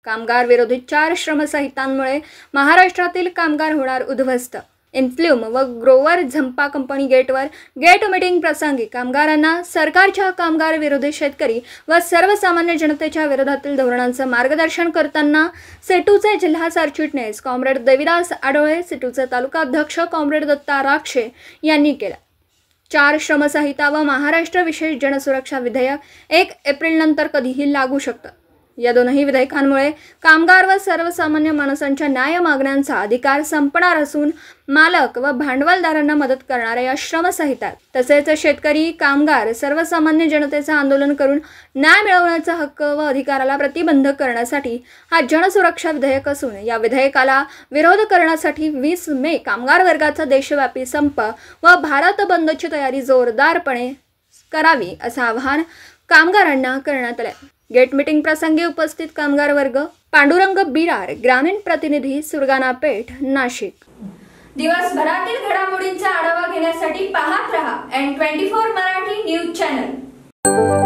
कामगार विरोधी 4 श्रमसंहितांमुळे महाराष्ट्रातील कामगार होणार उद्ध्वस्त। इन्फ्लूम व ग्रोवर झंपा कंपनी गेटवर गेट मीटिंग प्रसंगी कामगारांना सरकारच्या कामगार विरोधी शेतकरी व सर्वसामान्य जनतेच्या विरोधातील धोरणांचं मार्गदर्शन करताना सेटूचे जिल्हा सरचिटणीस कॉम्रेड देविदास आडोळे, सेटूचे तालुका अध्यक्ष कॉम्रेड दत्ता राक्षे यांनी केलं। 4 श्रमसंहिता व महाराष्ट्र विशेष जनसुरक्षा विधेयक 1 एप्रिल नंतर कधीही लागू शकतं। या दोनही विधेयकांमुळे कामगार व सर्वसामान्य माणसांच्या न्याय मागण्यांचा अधिकार संपणार असून मालक व भांडवलदारांना मदत करणाऱ्या या श्रमसंहिता तसेच शेतकरी, कामगार, सर्वसामान्य जनतेचे आंदोलन करून न्याय मिळवण्याचा हक्क व अधिकाराला प्रतिबंध करण्यासाठी हा जनसुरक्षा विधेयक असून या विधेयकाला विरोध करण्यासाठी 20 मे कामगार वर्गाचा देशव्यापी संप व भारत बंदची तयारी जोरदारपणे करावी असं आवाहन कामगारांना करण्यात आले। गेट मीटिंग प्रसंगी उपस्थित कामगार वर्ग पांडुरंग बिरार, ग्रामीण प्रतिनिधी, सुरगाणा पेठ, नाशिक। दिवसभरातील घडामोडींचा आढावा घेण्यासाठी पाहत रहा N24 मराठी न्यूज चॅनल।